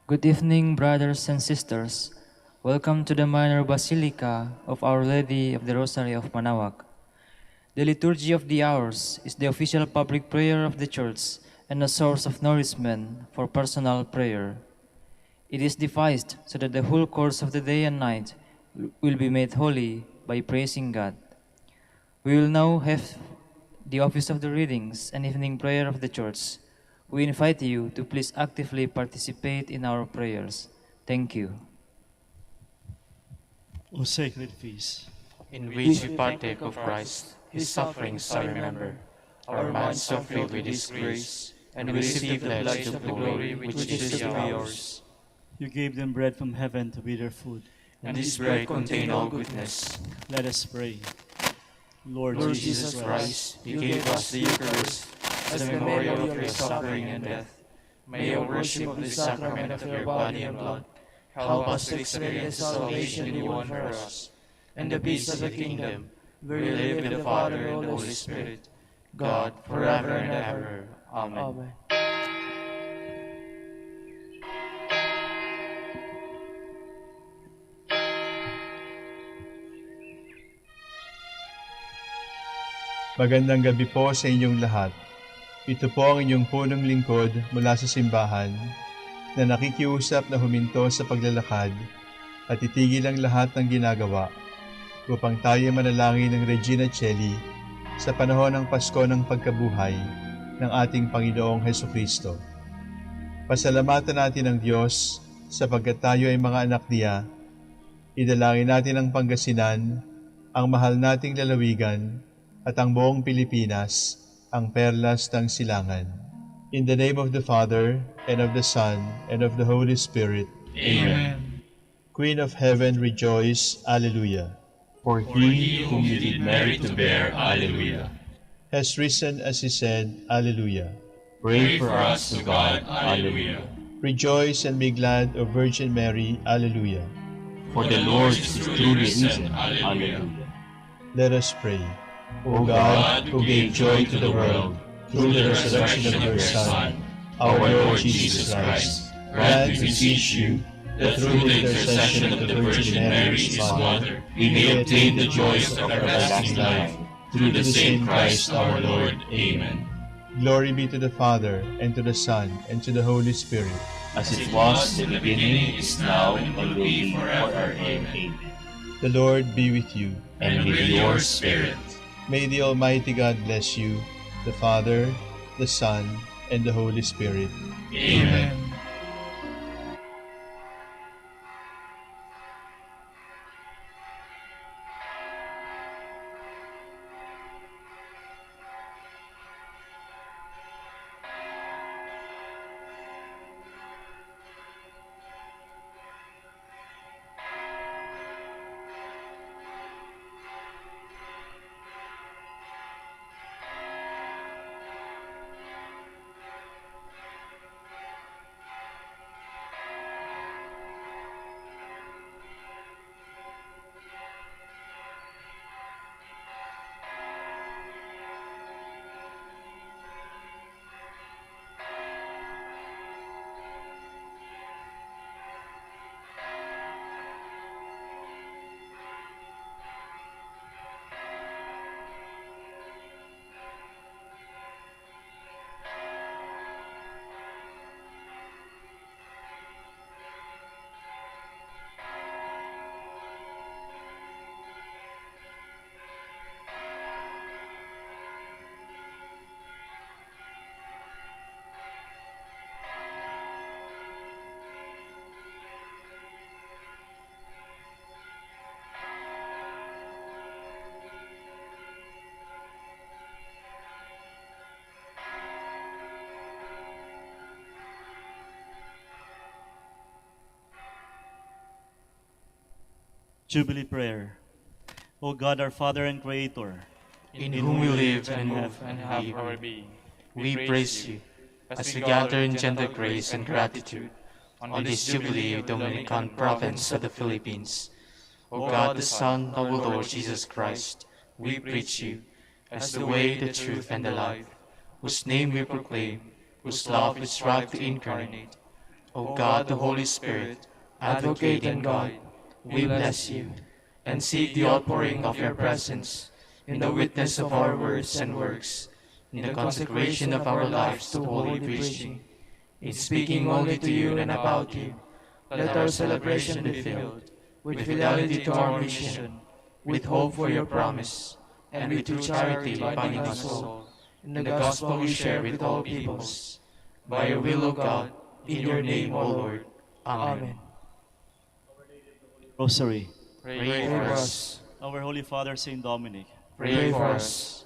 Good evening, brothers and sisters. Welcome to the minor basilica of Our Lady of the Rosary of Manaoag. The Liturgy of the Hours is the official public prayer of the Church and a source of nourishment for personal prayer. It is devised so that the whole course of the day and night will be made holy by praising God. We will now have the office of the readings and evening prayer of the Church. We invite you to please actively participate in our prayers. Thank you. O sacred feast, in which we partake of Christ, his sufferings I remember. Our minds are filled with his grace, and we receive the pledge of the glory which is to be yours. you gave them bread from heaven to be their food. And this bread contains all goodness. Let us pray. Lord Jesus Christ, you gave us the Eucharist as a memorial of your suffering and death. May our worship of the sacrament of your body and blood help us to experience the salvation you won for us, and the peace of the kingdom, where you live with the Father and the Holy Spirit, God, forever and ever. Amen. Magandang gabi po sa inyong lahat. Ito po ang inyong punong lingkod mula sa simbahan na nakikiusap na huminto sa paglalakad at itigil ang lahat ng ginagawa upang tayo manalangin ng Regina Coeli sa panahon ng Pasko ng pagkabuhay ng ating Panginoong Hesukristo. Pasalamatan natin ang Diyos sapagkat tayo ay mga anak niya. Idalangin natin ang Pangasinan, ang mahal nating lalawigan, at ang buong Pilipinas, ang perlas ng silangan. In the name of the Father, and of the Son, and of the Holy Spirit. Amen. Queen of Heaven, rejoice. Alleluia. For he whom you did merit to bear, Alleluia, Has risen as he said, Alleluia. pray for us to God, Alleluia. Rejoice and be glad, O Virgin Mary, Alleluia. For the Lord is truly risen, Alleluia. Let us pray. O God, who gave joy to the world through the resurrection of your Son, our Lord Jesus Christ, grant, we beseech you, that through the intercession of the Virgin Mary, his mother, we may obtain the joys of everlasting life, through the same Christ our Lord. Amen. Glory be to the Father, and to the Son, and to the Holy Spirit. As it was in the beginning, is now, and will be forever. Amen. The Lord be with you. And with your spirit. May the Almighty God bless you, the Father, the Son, and the Holy Spirit. Amen. Jubilee prayer. O God, our Father and Creator, In whom we live and move and have our being, we praise you, as we gather in gentle grace and gratitude on this Jubilee of the Dominican province of the Philippines. O God, the Son of our Lord Jesus Christ, we preach you as the way, the truth, and the life, whose name we proclaim, whose love we strive to incarnate. O God, the Holy Spirit, advocate and guide, we bless you, and seek the outpouring of your presence in the witness of our words and works, in the consecration of our lives to holy preaching, in speaking only to you and about you. Let our celebration be filled with fidelity to our mission, with hope for your promise, and with true charity binding us all in the gospel we share with all peoples. By your will, O God, in your name, O Lord. Amen. Rosary. Pray for us. Our Holy Father, Saint Dominic. Pray for us.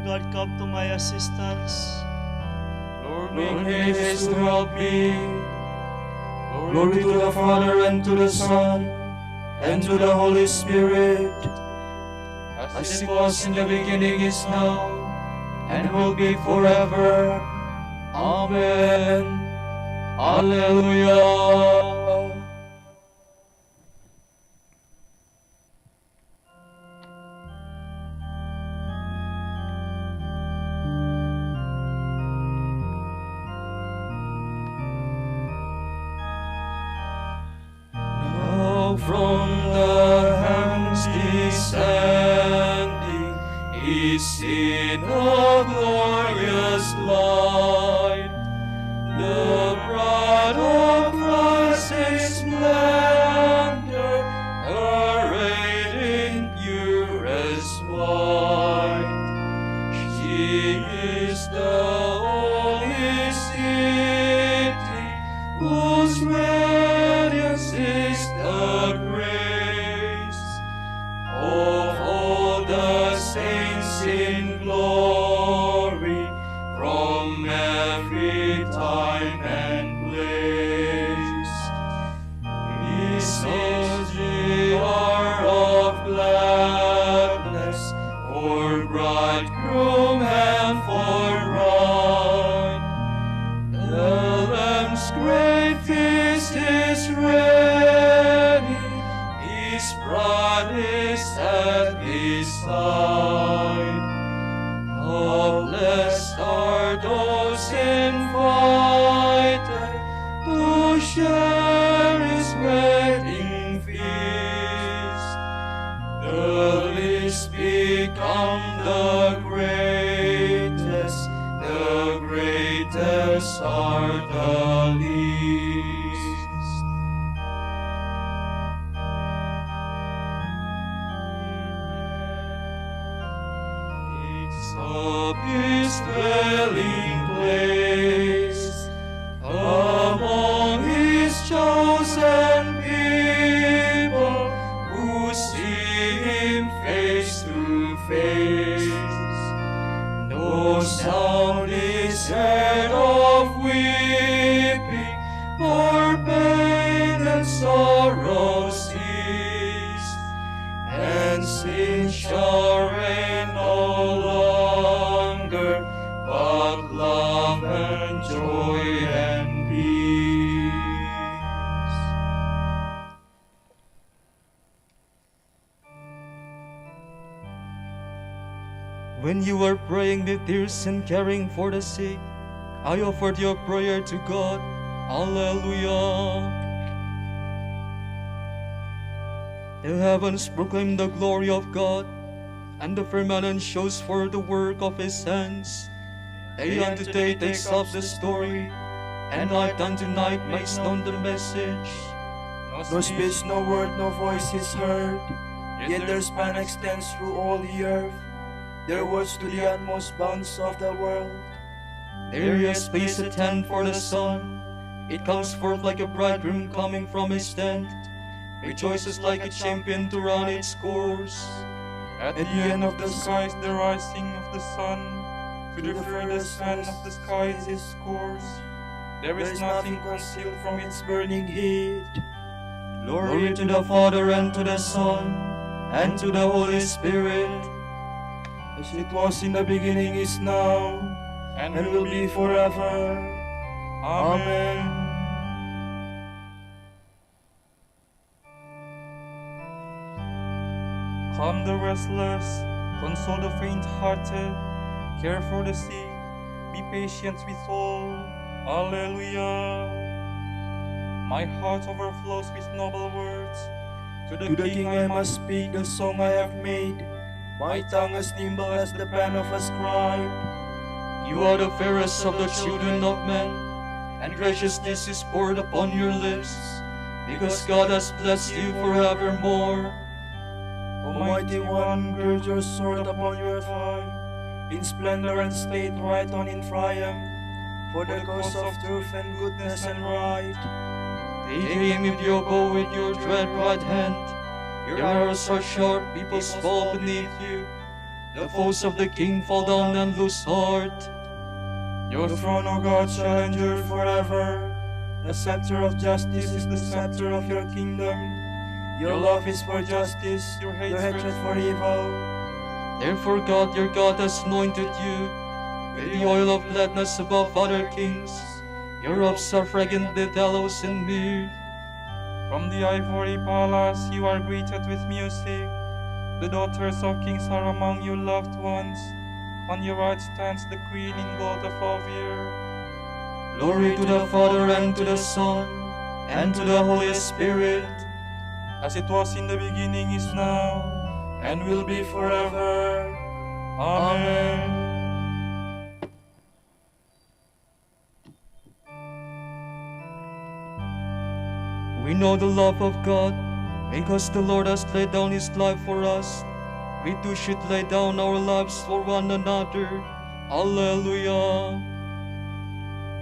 God, come to my assistance. Lord, make haste to help me. Glory to the Father, and to the Son, and to the Holy Spirit, as it was in the beginning, is now, and will be forever. Amen. Alleluia. Now from the heavens descending is seen a glorious light. The bride of Christ is splendor, arrayed in purest white. She is the holy city, whose radiance is the grace of all the saints in glory, from every time and place. This is the hour of gladness, for bridegroom and for bride. The Lamb's great feast is ready, His bride is at His side. How blessed are those invited to share His wedding feast. The least become the greatest, the greatest are the least. Of His dwelling place, among His chosen people, who see Him face to face. No sound is heard of weeping, for pain and sorrow cease, and sin shall reign no longer, but love and joy and peace. When you are praying with tears and caring for the sick, I offered your prayer to God. Alleluia. The heavens proclaim the glory of God, and the firmament shows forth the work of His hands. Day unto day takes up the story, and night unto night makes known the message. No speech, no word, no voice is heard, yet their span extends through all the earth, their words to the utmost bounds of the world. There is placed a tent for the sun. It comes forth like a bridegroom coming from his tent, rejoices like a champion to run its course. At the end of the sky is the rising of the sun, to the furthest end of the sky is its course. There is nothing concealed from its burning heat. Glory to the Father, and to the Son, and to the Holy Spirit, As it was in the beginning, is now, and will be forever. Amen. Calm the restless, console the faint-hearted, care for the sick, Be patient with all. Alleluia. My heart overflows with noble words. To the King I must speak the song I have made. My tongue as nimble as the pen of a scribe. You are the fairest of the children of men, and graciousness is poured upon your lips, because God has blessed you forevermore. O mighty one, gird your sword upon your thigh. In splendor and state ride on in triumph, for the cause of truth and goodness and right. Take aim with your bow with your dread right hand. Your arrows are sharp, peoples fall beneath you. The foes of the king fall down and lose heart. Your throne, O God, shall endure forever. The scepter of justice is the scepter of your kingdom. Your love is for justice, your hatred for evil. Therefore God, your God, has anointed you with the oil of gladness above other kings. Your robes are fragrant with aloes and myrrh. From the ivory palace you are greeted with music. The daughters of kings are among your loved ones. On your right stands the queen in gold of Ophir. Glory to the Father, and to the Son, and to the Holy Spirit, as it was in the beginning, is now, and will be forever. Amen. We know the love of God, because the Lord has laid down his life for us. We too should lay down our lives for one another. Alleluia.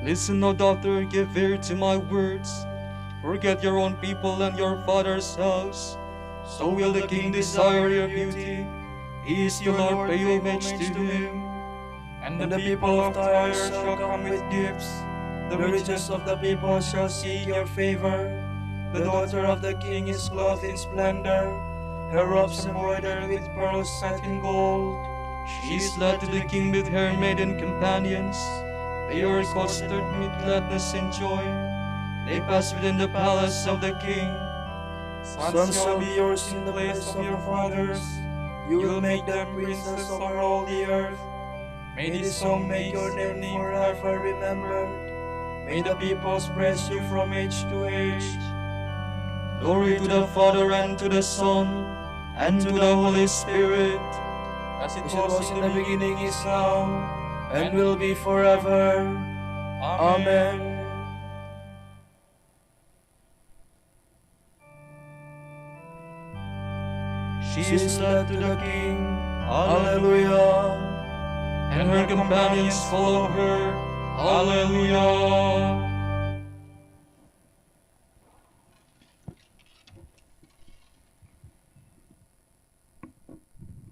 Listen, O daughter, give ear to my words. Forget your own people and your father's house. So will the king desire your beauty. He is your Lord, pay homage to him. And the people of Tyre shall come with gifts. The riches of the people shall seek your favor. The daughter of the king is clothed in splendor. Her robes embroidered with pearls set in gold. She is led to the king with her maiden companions. They are clustered with gladness and joy. They pass within the palace of the king. Sons shall be yours in the place of your fathers. You will make them princes over all the earth. May this song make your name forever remembered. May the peoples praise you from age to age. Glory to the Father, and to the Son, and to the Holy Spirit, as it was in the beginning, is now, and will be forever. Amen. She is led to the king. Alleluia. and her companions follow her. Alleluia.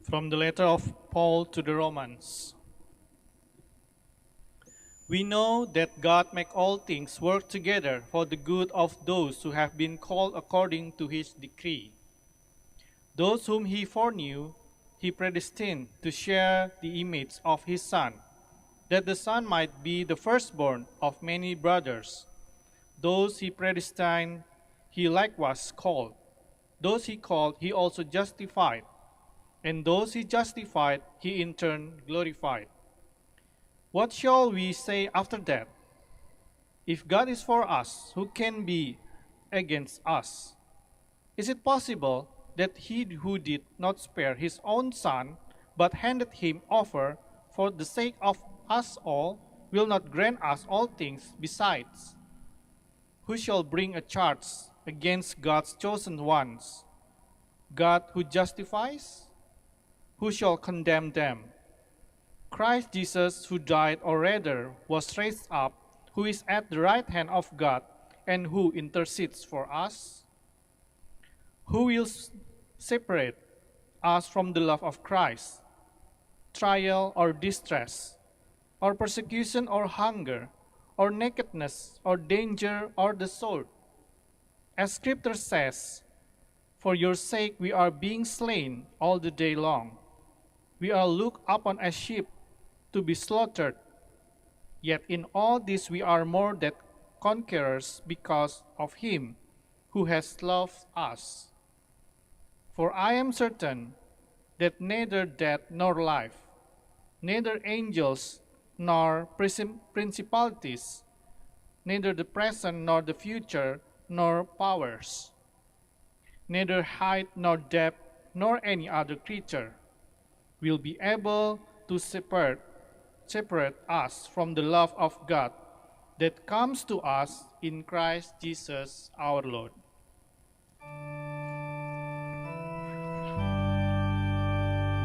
From the letter of Paul to the Romans. We know that God makes all things work together for the good of those who have been called according to his decree. Those whom he foreknew, he predestined to share the image of his Son, that the Son might be the firstborn of many brothers. Those he predestined, he likewise called. Those he called, he also justified. And those he justified, he in turn glorified. What shall we say after that? If God is for us, who can be against us? Is it possible that he who did not spare his own Son, but handed him over for the sake of us all, will not grant us all things besides? Who shall bring a charge against God's chosen ones? God who justifies? Who shall condemn them? Christ Jesus, who died, or rather was raised up, who is at the right hand of God, and who intercedes for us? Who will separate us from the love of Christ? Trial or distress, or persecution or hunger, or nakedness, or danger, or the sword? As Scripture says, for your sake we are being slain all the day long. We are looked upon as sheep to be slaughtered. Yet in all this we are more than conquerors because of him who has loved us. For I am certain that neither death nor life, neither angels nor principalities, neither the present nor the future, nor powers, neither height nor depth, nor any other creature will be able to separate us from the love of God that comes to us in Christ Jesus our Lord.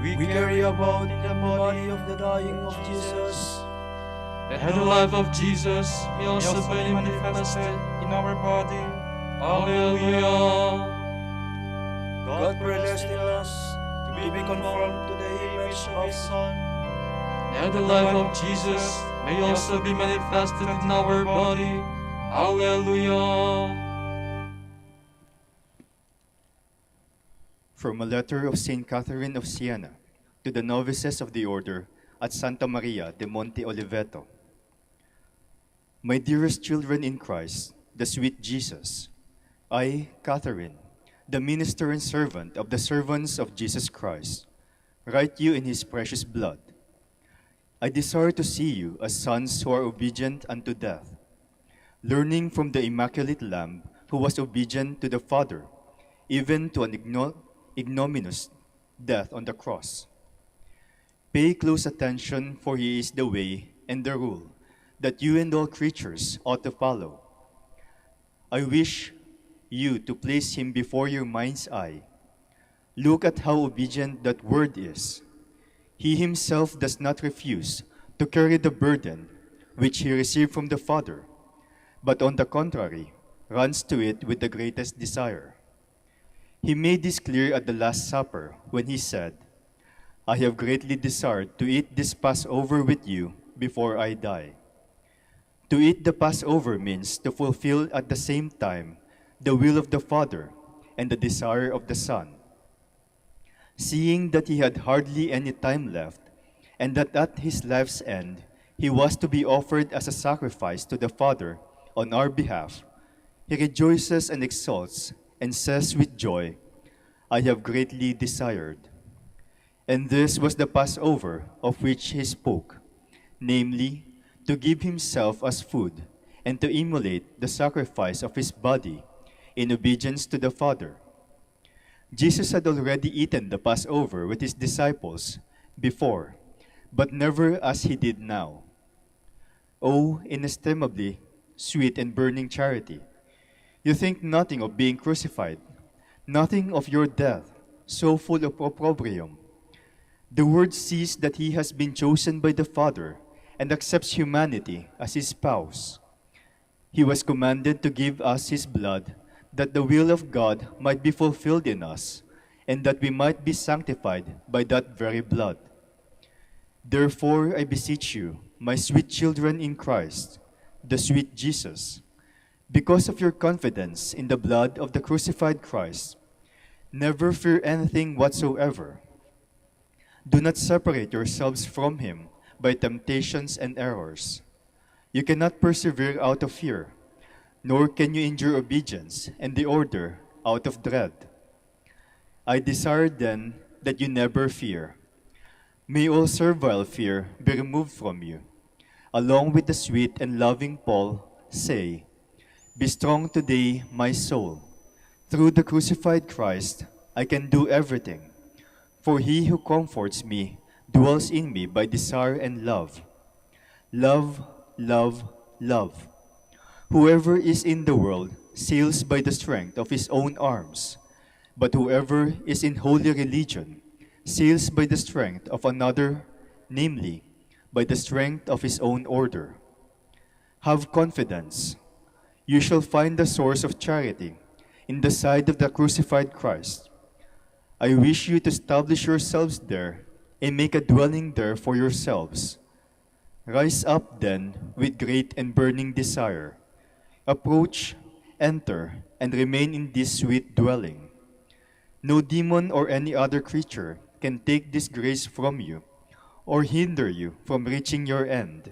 We carry about the body of the dying of Jesus, that the life of Jesus may also be manifested in our body. Alleluia. God predestined us to be conformed to the image of His Son, That the life of Jesus may also be manifested in our body. Alleluia. From a letter of Saint Catherine of Siena to the novices of the order at Santa Maria de Monte Oliveto. My dearest children in Christ, the sweet Jesus, I, Catherine, the minister and servant of the servants of Jesus Christ, write you in his precious blood. I desire to see you as sons who are obedient unto death, learning from the Immaculate Lamb who was obedient to the Father, even to an ignominious death on the cross. Pay close attention, for he is the way and the rule that you and all creatures ought to follow. I wish you to place him before your mind's eye. Look at how obedient that word is. He himself does not refuse to carry the burden which he received from the Father, but on the contrary, runs to it with the greatest desire. He made this clear at the Last Supper when he said, I have greatly desired to eat this Passover with you before I die. To eat the Passover means to fulfill at the same time the will of the Father and the desire of the Son. Seeing that he had hardly any time left, and that at his life's end he was to be offered as a sacrifice to the Father on our behalf, he rejoices and exults and says with joy, I have greatly desired. And this was the Passover of which he spoke, namely, to give himself as food and to immolate the sacrifice of his body in obedience to the Father. Jesus had already eaten the Passover with his disciples before, but never as he did now. O inestimably sweet and burning charity, you think nothing of being crucified, nothing of your death, so full of opprobrium. The Word sees that he has been chosen by the Father and accepts humanity as his spouse. He was commanded to give us his blood, that the will of God might be fulfilled in us, and that we might be sanctified by that very blood. Therefore, I beseech you, my sweet children in Christ, the sweet Jesus, because of your confidence in the blood of the crucified Christ, never fear anything whatsoever. Do not separate yourselves from him by temptations and errors. You cannot persevere out of fear, nor can you endure obedience and the order out of dread. I desire then that you never fear. May all servile fear be removed from you. Along with the sweet and loving Paul, say, Be strong today, my soul. Through the crucified Christ, I can do everything. For he who comforts me dwells in me by desire and love. Love, love, love. Whoever is in the world sails by the strength of his own arms, but whoever is in holy religion sails by the strength of another, namely, by the strength of his own order. Have confidence. You shall find the source of charity in the side of the crucified Christ. I wish you to establish yourselves there and make a dwelling there for yourselves. Rise up then with great and burning desire. Approach, enter, and remain in this sweet dwelling. No demon or any other creature can take this grace from you or hinder you from reaching your end,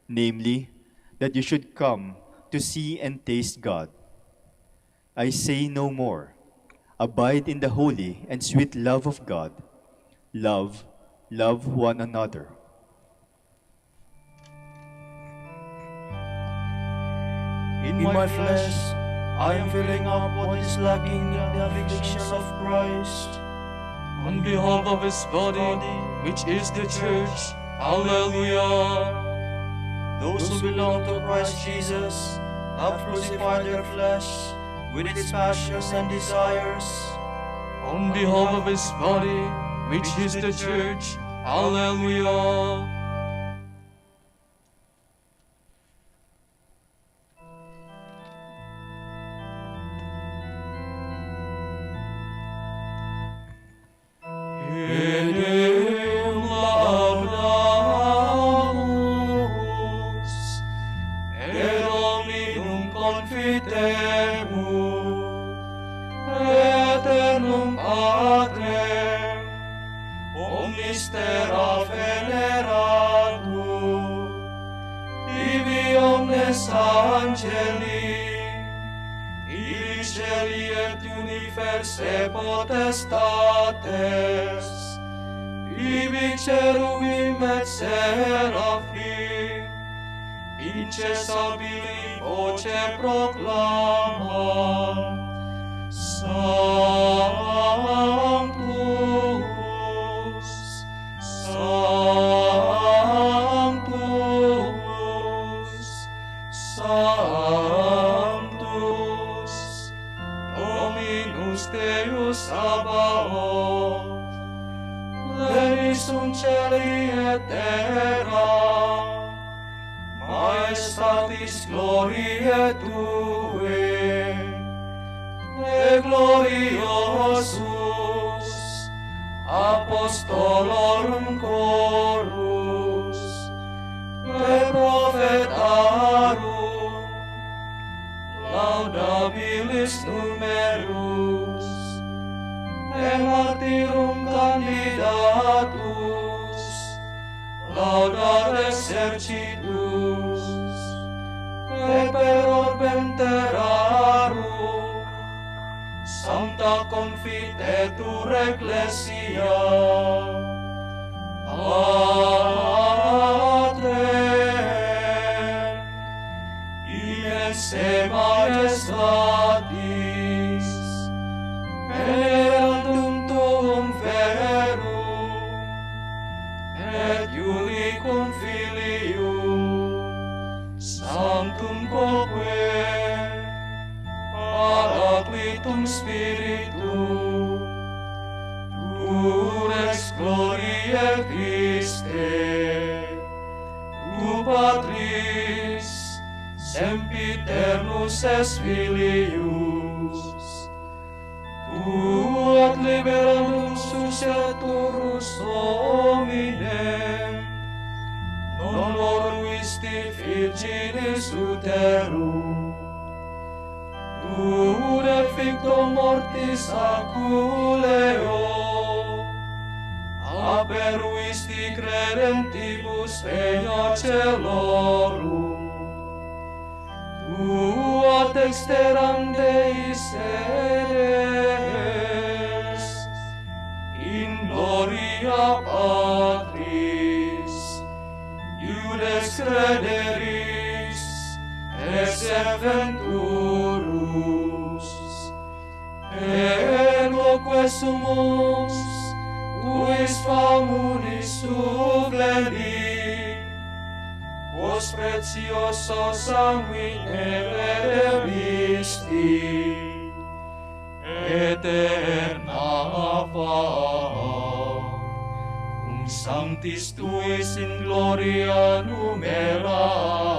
namely, that you should come to see and taste God. I say no more. Abide in the holy and sweet love of God. Love one another. In my flesh, I am filling up what is lacking in the afflictions of Christ. On behalf of his body, which is the church, hallelujah. Those who belong to Christ Jesus have crucified their flesh with its passions and desires. On behalf of his body, which is the church, hallelujah. Edeum laudamus, et Dominum confitemur, eternum Patrem, omnis terra veneratur, ibi omnes angeli, ibi celi et universae potestates, ibi cherubim et seraphim, incessabili voce proclamat, Sanctus, Sanctus, Sanctus, Dominus Deus Sabaoth, Levisum celi et terra, Maestatis gloriae Tue, et gloriosus apostolorum chorus, et prophetarum laudabilis numerus, et martyrum candidatus laudat exercitus, et per orbem terrarum sancta confitetur ecclesia, Patrem, immense majestatis, venerandum tuum verum, et unicum filium, sanctum quoque, Paraclitum Spiritum, tu rex gloriae Christe, tu Patris, sempiternus es filius, tu ad liberum susciturus hominem, non oruisti virginis uterum, tu deficto mortis aculeo, aperuisti credentibus regna celorum, tu ad exteram Dei sedes, in gloria Patris, iudex crederis, exeventurus, et loque sumus, tuis famulis subveni, quos precioso sanguine redebisti, eterna fam, sanctis tuis in gloria numerari.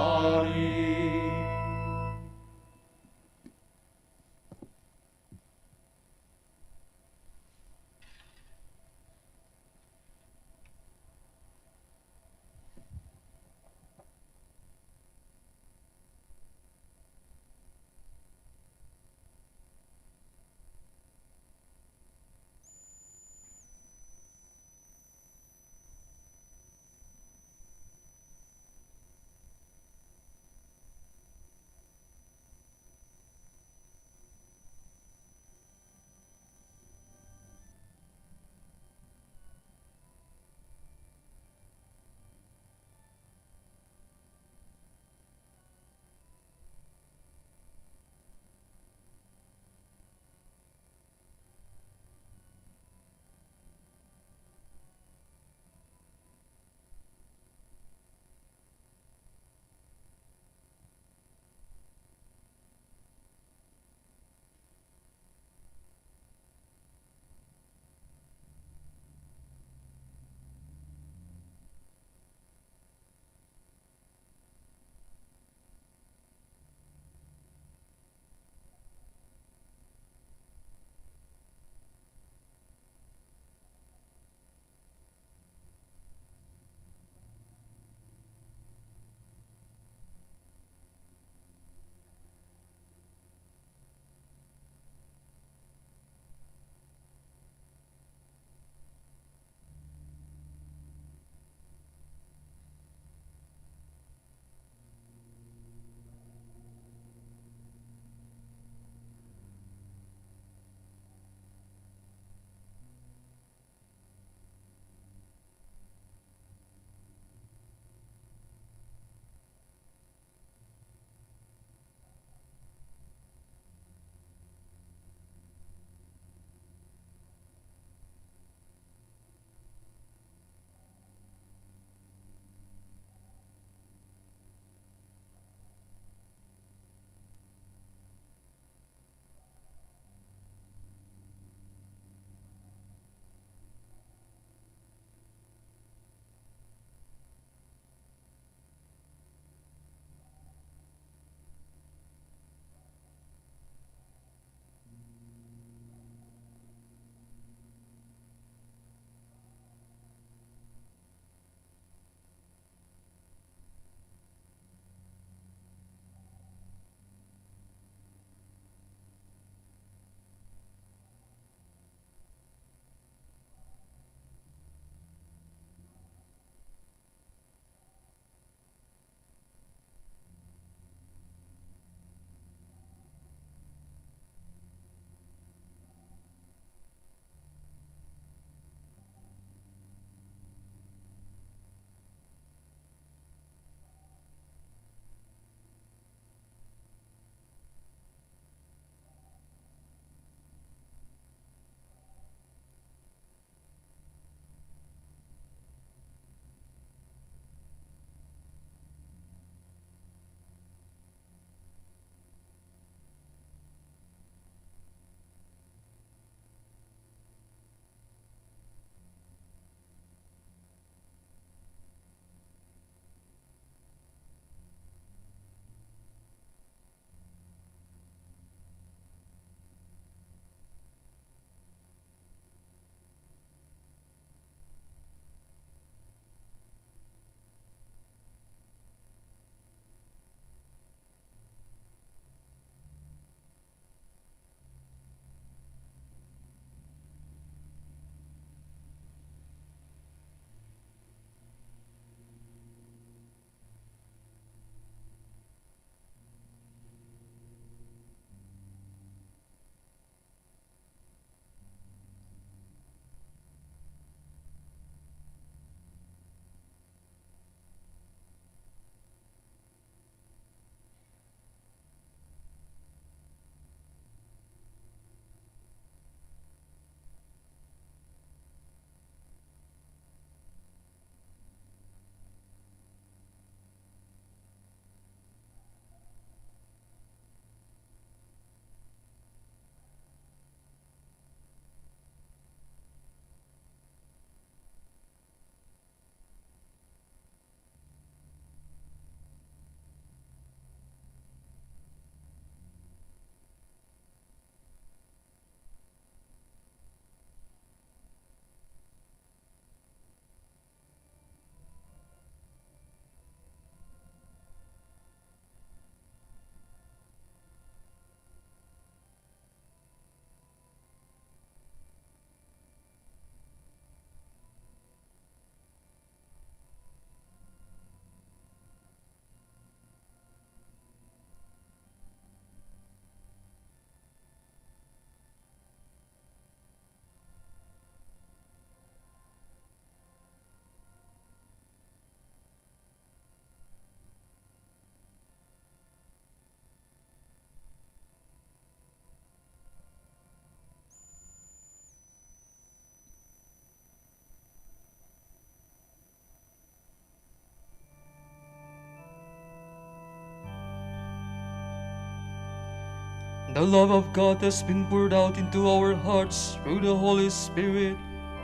The love of God has been poured out into our hearts through the Holy Spirit.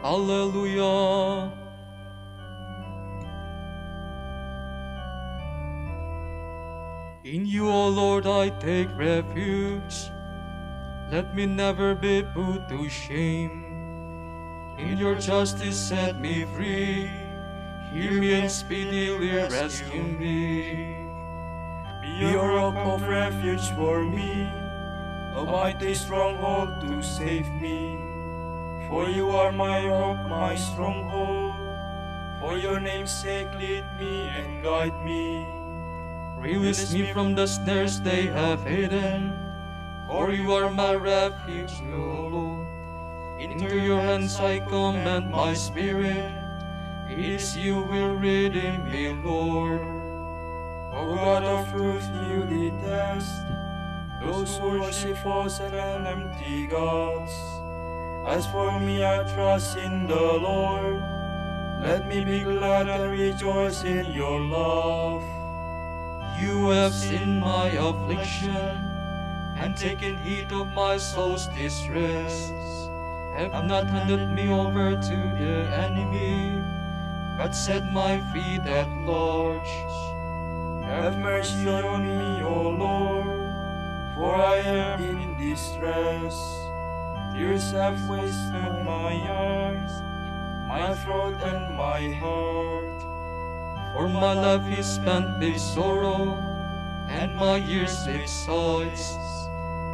Alleluia. In you, O Lord, I take refuge. Let me never be put to shame. In your justice set me free. Hear me and speedily rescue me. Be a rock of refuge for me, a mighty stronghold to save me. For you are my rock, my stronghold. For your name's sake, lead me and guide me. Release me from the snares they have hidden, for you are my refuge, O Lord. Into your hands I commend my spirit. It is you will redeem me, Lord. O God of truth, you detest those who worship false and empty gods. As for me, I trust in the Lord. Let me be glad and rejoice in your love. You have seen my affliction and taken heed of my soul's distress. Have not handed me over to the enemy, but set my feet at large. Have mercy on me, O Lord, for I am in distress. Tears have wasted my eyes, my throat and my heart. For my life is spent with sorrow, and my years with sighs.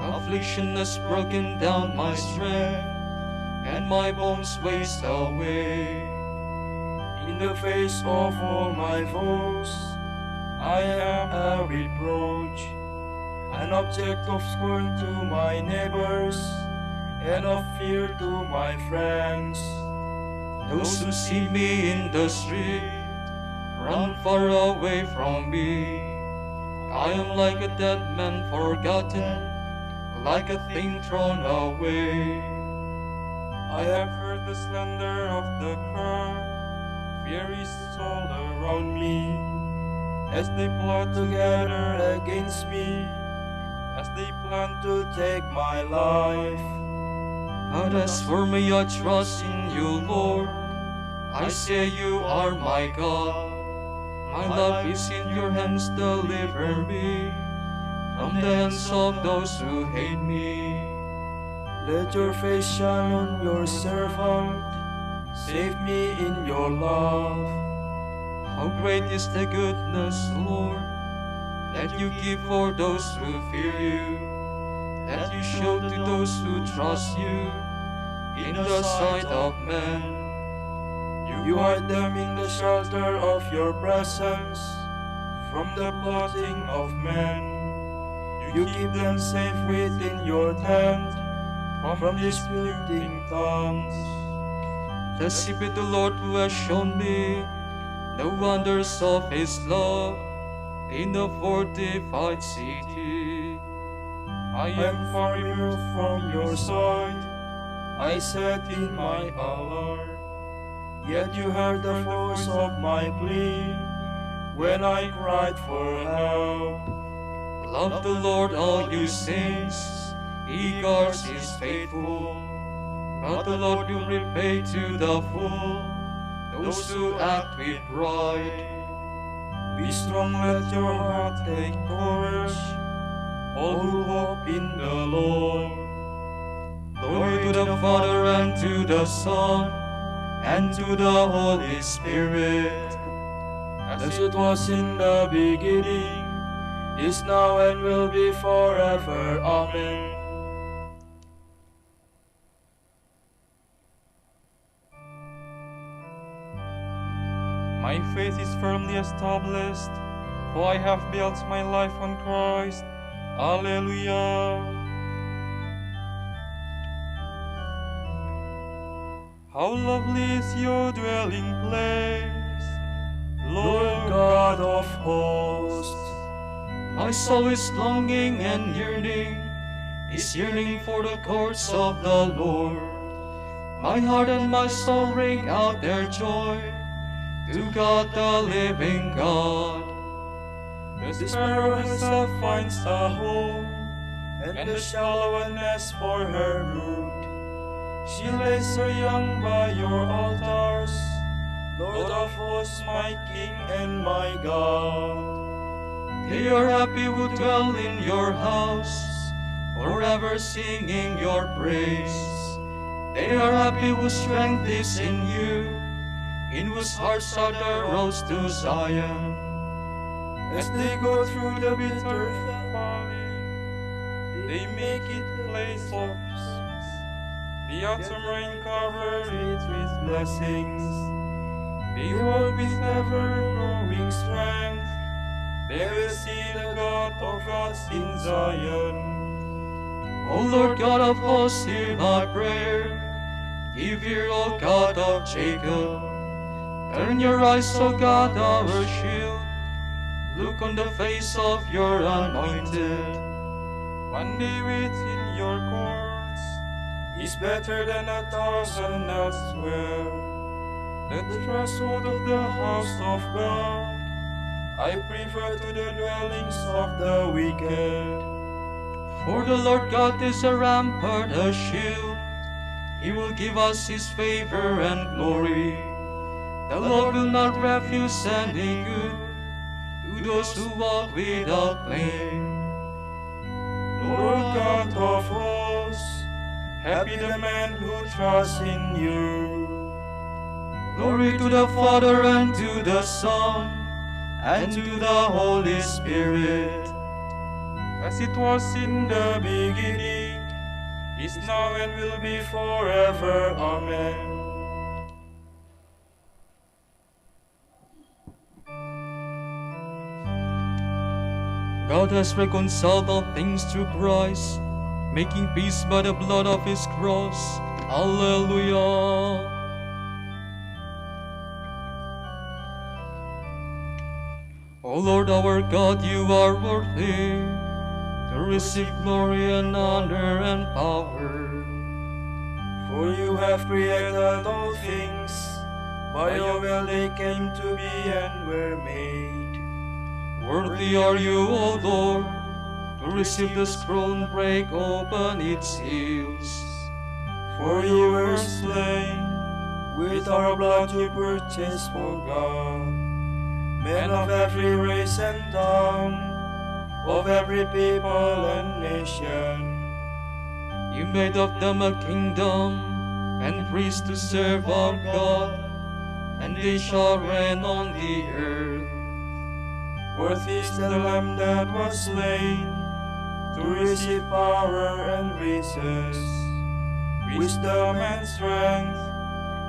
Affliction has broken down my strength, and my bones waste away. In the face of all my foes, I am a reproach, an object of scorn to my neighbors, and of fear to my friends. Those who see me in the street run far away from me. I am like a dead man forgotten, like a thing thrown away. I have heard the slander of the crowd. Fear is all around me, as they plot together against me, as they plan to take my life. But as for me, I trust in you, Lord. I say you are my God. My life is in your hands, deliver me from the hands of those who hate me. Let your face shine on your servant, save me in your love. How great is the goodness, Lord, that you give for those who fear you, that you show to those who trust you in the sight of men. You hide them in the shelter of your presence, from the plotting of men. You keep them safe within your tent, from disputing tongues. Blessed be the Lord who has shown me the wonders of his love in the fortified city. I am far removed from your sight, I sat in my alarm. Yet you heard the voice of my plea when I cried for help. Love the Lord, all you saints, he guards his faithful. But the Lord will repay to the full those who act with pride. Be strong, let your heart take courage, all who hope in the Lord. Glory to the Father and to the Son and to the Holy Spirit, as it was in the beginning, is now and will be forever. Amen. My faith is firmly established, for I have built my life on Christ. Alleluia. How lovely is your dwelling place, Lord God of hosts. my soul is longing and yearning, is yearning for the courts of the Lord. My heart and my soul ring out their joy to God the living God. The sparrow himself finds a home, and and the shallow a nest for her brood. She lays her young by your altars, Lord of hosts, my King and my God. They are happy who dwell in your house, forever singing your praise. They are happy whose strength is in you, in whose hearts are the roads to Zion. As they go through the bitter valley, They make it a place of peace. The autumn rain cover it with blessings. they walk with ever-growing strength. They will see the God of gods in Zion. O Lord God of hosts, hear my prayer. Give ear, O God of Jacob. Turn your eyes, O God, our shield. Look on the face of your anointed. One day within your courts Is better than 1,000 elsewhere. the threshold of the house of God. I prefer to the dwellings of the wicked. For the Lord God is a rampart, a shield. He will give us his favor and glory. The Lord will not refuse any good to those who walk without blame. Lord God of hosts, happy the man who trusts in you. Glory to the Father and to the Son and to the Holy Spirit. As it was in the beginning, is now and will be forever. Amen. God has reconciled all things through Christ, making peace by the blood of his cross. Alleluia. O Lord our God, you are worthy to receive glory and honor and power. For you have created all things, by your will they came to be and were made. Worthy are you, O Lord, to receive the scroll and break open its seals. For you were slain, with our blood you purchased for God, men of every race and tongue, of every people and nation. You made of them a kingdom and priests to serve our God, and they shall reign on the earth. Worthy is the Lamb that was slain, to receive power and riches, wisdom and strength,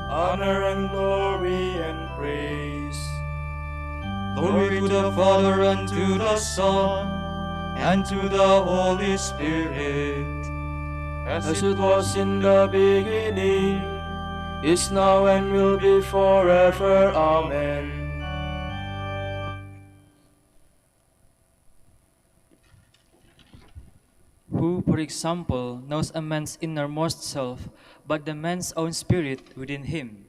honor and glory and praise. Glory to the Father and to the Son and to the Holy Spirit. As it was in the beginning, is now and will be forever. Amen. Who, for example, knows a man's innermost self, but the man's own spirit within him?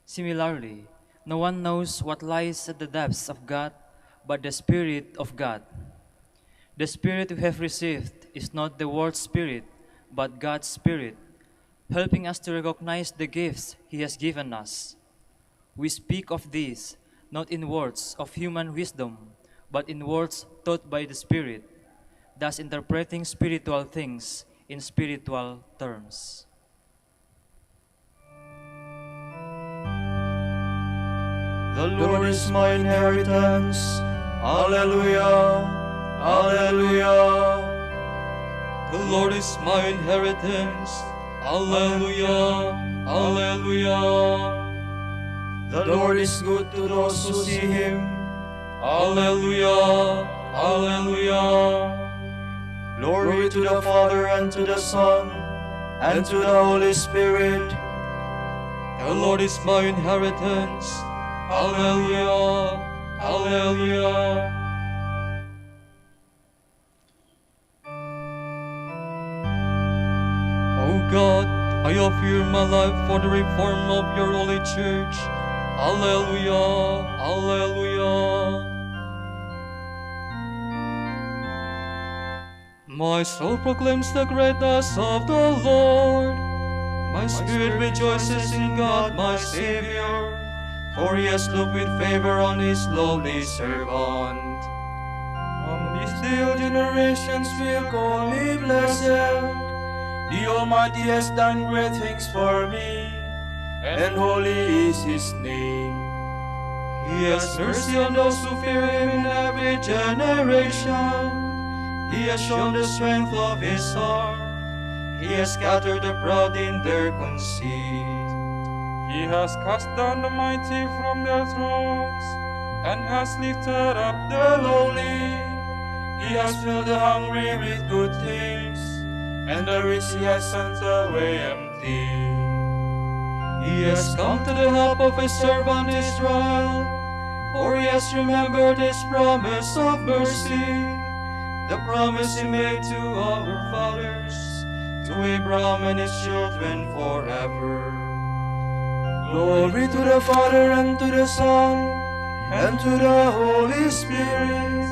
Similarly, no one knows what lies at the depths of God, but the Spirit of God. The Spirit we have received is not the world's spirit, but God's Spirit, helping us to recognize the gifts He has given us. We speak of these not in words of human wisdom, but in words taught by the Spirit, thus interpreting spiritual things in spiritual terms. The Lord is my inheritance. Alleluia. Alleluia. The Lord is my inheritance. Alleluia. Alleluia. The Lord is good to those who see Him. Alleluia. Alleluia. Glory to the Father and to the Son and to the Holy Spirit. The Lord is my inheritance. Alleluia. Alleluia. O God, I offer my life for the reform of your holy church. Alleluia. Alleluia. My soul proclaims the greatness of the Lord. My spirit rejoices in God my Savior, for he has looked with favor on his lowly servant. From this day all generations will call me blessed. The Almighty has done great things for me, and holy is his name. He has mercy on those who fear him in every generation. He has shown the strength of his arm. He has scattered the proud in their conceit. He has cast down the mighty from their thrones, and has lifted up the lowly. He has filled the hungry with good things, and the rich he has sent away empty. He has come to the help of his servant Israel, for he has remembered his promise of mercy, the promise he made to our fathers, to Abraham and his children forever. Glory to the Father, and to the Son, and to the Holy Spirit,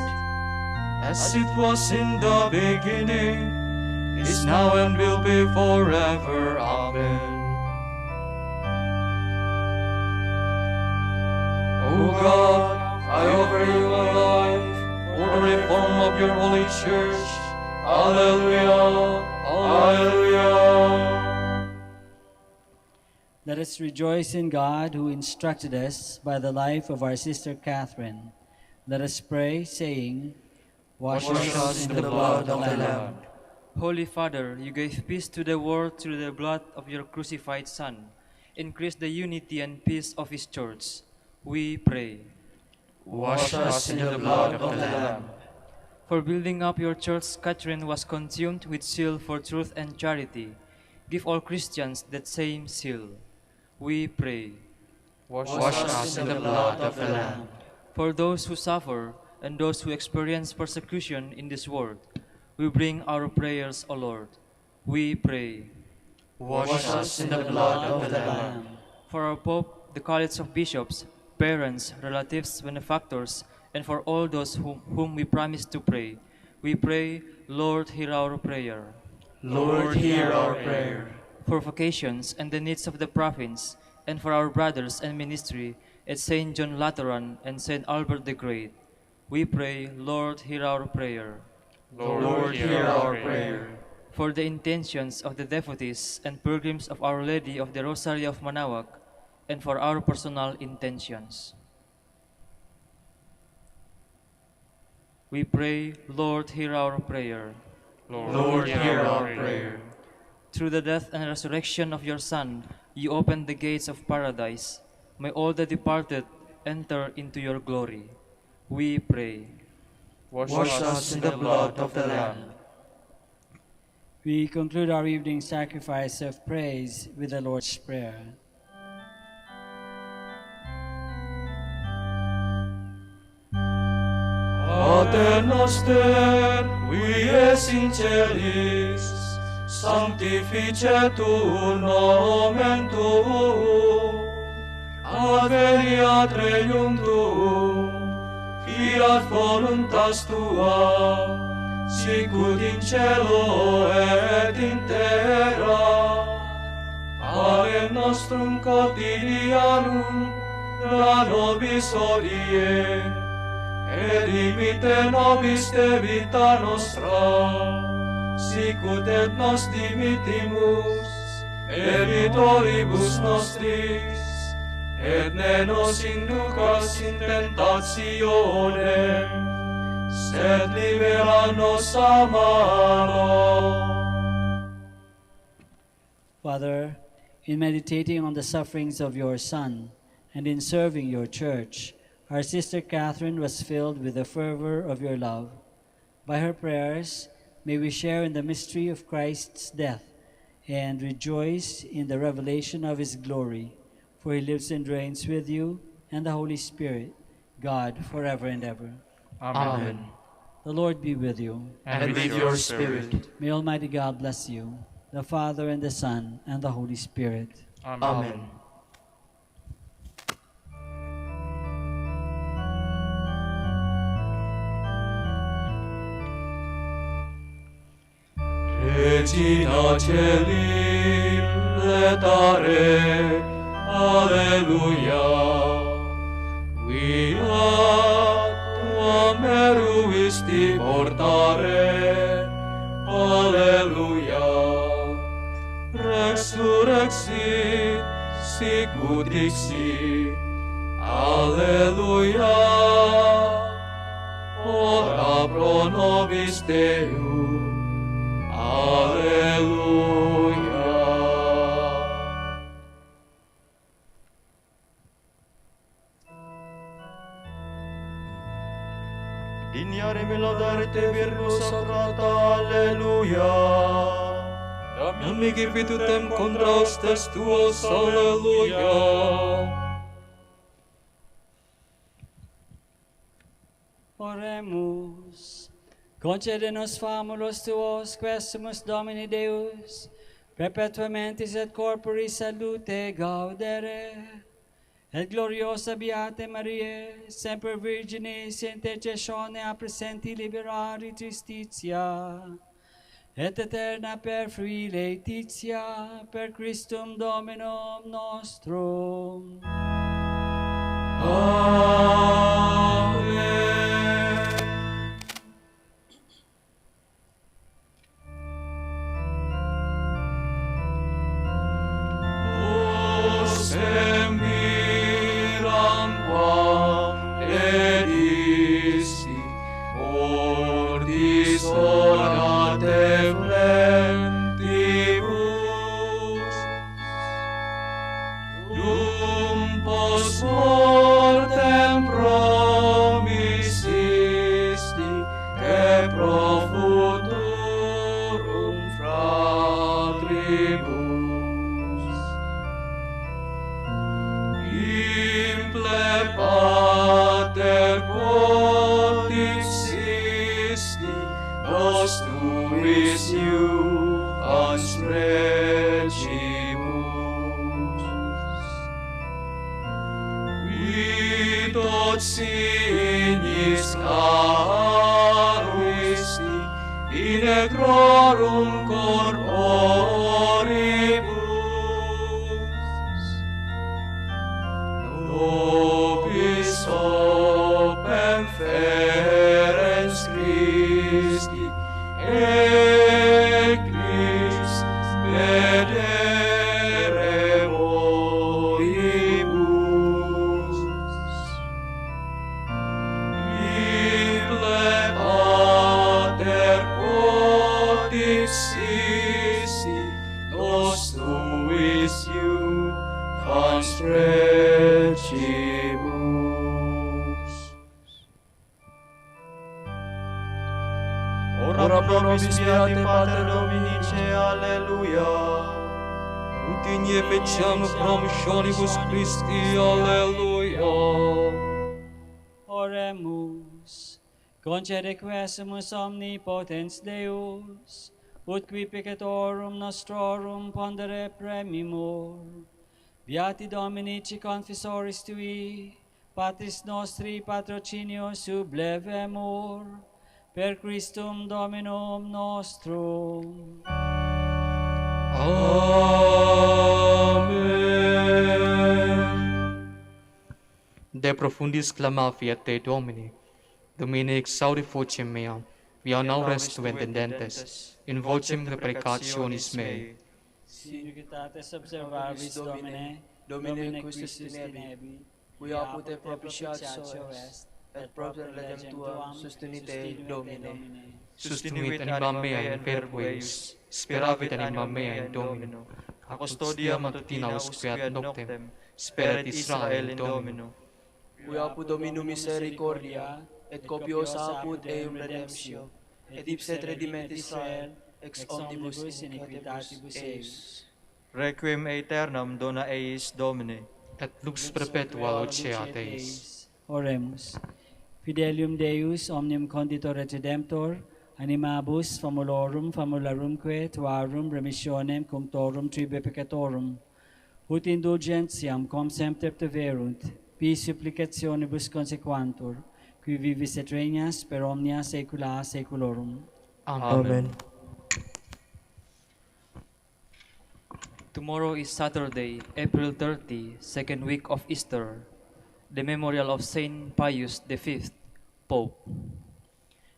as it was in the beginning, is now, and will be forever. Amen. O God, I offer you my life for the reform of your holy church. Alleluia, alleluia. Let us rejoice in God, who instructed us by the life of our sister Catherine. Let us pray, saying, Wash us in the blood of the Lamb. Holy Father, you gave peace to the world through the blood of your crucified Son. Increase the unity and peace of his church. We pray. Wash us in the blood of the Lamb. For building up your church, Catherine was consumed with zeal for truth and charity. Give all Christians that same zeal. We pray. Wash us in the blood of the Lamb. For those who suffer and those who experience persecution in this world, we bring our prayers, O Lord. We pray. Wash us in the blood of the Lamb. For our Pope, the College of Bishops, parents, relatives, benefactors, and for all those whom we promise to pray, we pray, Lord, hear our prayer. Lord, hear our prayer. For vocations and the needs of the province, and for our brothers and ministry at St. John Lateran and St. Albert the Great, we pray, Lord, hear our prayer. Lord, hear our prayer. For the intentions of the devotees and pilgrims of Our Lady of the Rosary of Manaoag, and for our personal intentions, we pray, Lord, hear our prayer. Lord, hear our prayer. Through the death and resurrection of your Son, you opened the gates of paradise. May all the departed enter into your glory. We pray. Wash us in the blood of the Lamb. We conclude our evening sacrifice of praise with the Lord's Prayer. Pater noster, qui es in celis, sanctificetur nomen tuum, adveniat regnum tuum, fiat voluntas tua, sicut in cielo et in terra. Panem nostrum quotidianum da nobis hodie, et dimitte nobis debita nostra, sicut et nos dimittimus debitoribus nostris, et ne nos inducas in tentationem, sed libera nos a malo. Father, in meditating on the sufferings of your Son and in serving your church, our sister Catherine was filled with the fervor of your love. By her prayers, may we share in the mystery of Christ's death and rejoice in the revelation of his glory. For he lives and reigns with you and the Holy Spirit, God, forever and ever. Amen. The Lord be with you. And with your spirit. May Almighty God bless you, the Father and the Son and the Holy Spirit. Amen. Regina Celi, letare, alleluia. Via tua meruisti portare, alleluia. Resurrexit, sicut dixit, alleluia. Ora pro nobis Deum, alleluia. Dignare me laudarte Virgo sacrata, alleluia. Non mihi vitutem contrastes tuos, alleluia. Oremus. Concede-nos famulos tuos, quesumus Domini Deus, perpetuamentis et corpori salute gaudere, et gloriosa Beate Mariae, semper Virginis intercessione a presenti liberari tristitia, et eterna per frui laetitia, per Christum Dominum nostrum. Amen. Semiram quam edisi, ordis orate flentibus, dum post mortem promisisti, et pro futurum fratribus. Pater quod existi, nos tuis iuvans precibus. Qui tot signis caruisti, in necrorum corporibus, nobis opem ferens Christi, et Christ vedere moribus. Ible Pater quod existi, nos tuis iuvans precibus. Ora pro nobis Beate Pater Dominice, alleluia. Ut igne feciam promissionibus Christi, alleluia. Oremus. Concede quesumus omnipotens Deus, ut qui peccatorum nostrorum pondere premimur. Beati Dominici confessoris tui, Patris nostri patrocinio sublevemur, per Christum Dominum nostrum. Amen. De profundis clama fiat te Domini, Domine exaudi vocem meam, via naures tu entendentes, in vocem reprecationis mei. Siniquitates observabis Domine, Domine quis in ebi, qui apud te propitiatio est, et propter legem tuam sustinite Domine. Sustinuvit anima mea in verbo eius, speravit anima mea in Domino. A custodia matutina usqueat noctem, sperat Israel in Domino. Qui apud Dominum misericordia, et copiosa apud eum redemptio, et ipse rediment Israel, ex omnibus iniquitatibus eius. Requiem aeternam dona eis Domine, et lux perpetua luceat eis. Oremus. Fidelium Deus, omnium conditor et redemptor, animabus famulorum famularumque tuarum remissionem cunctorum tribe peccatorum, ut indulgentiam com semper teverunt, pi supplicationibus consequantur, qui vivis et regnas per omnia saecula saeculorum. Amen. Tomorrow is Saturday, April 30, second week of Easter, the memorial of Saint Pius V, Pope.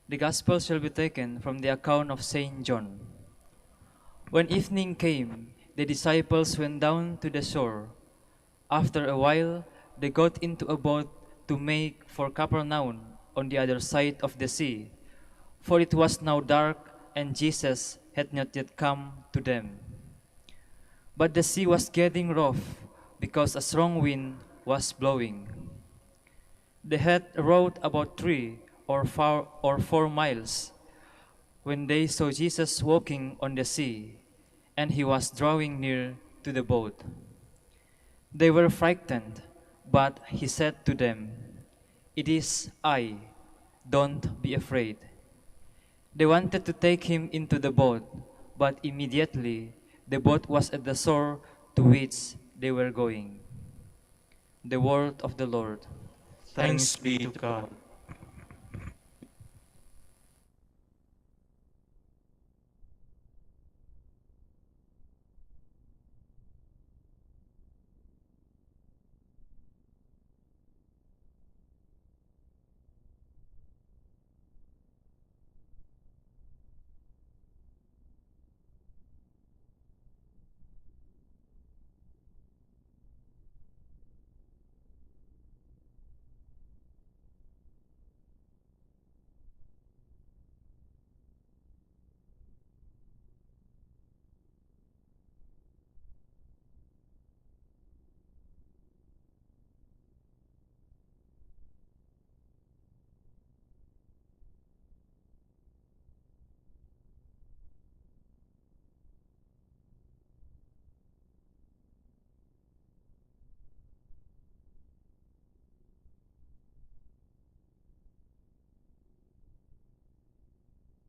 The Gospel shall be taken from the account of Saint John. When evening came, the disciples went down to the shore. After a while, they got into a boat to make for Capernaum on the other side of the sea, for it was now dark and Jesus had not yet come to them. But the sea was getting rough because a strong wind was blowing. They had rowed about 4 miles when they saw Jesus walking on the sea, and he was drawing near to the boat. They were frightened, but he said to them, "It is I, don't be afraid." They wanted to take him into the boat, but immediately the boat was at the shore to which they were going. The word of the Lord. Thanks be to God.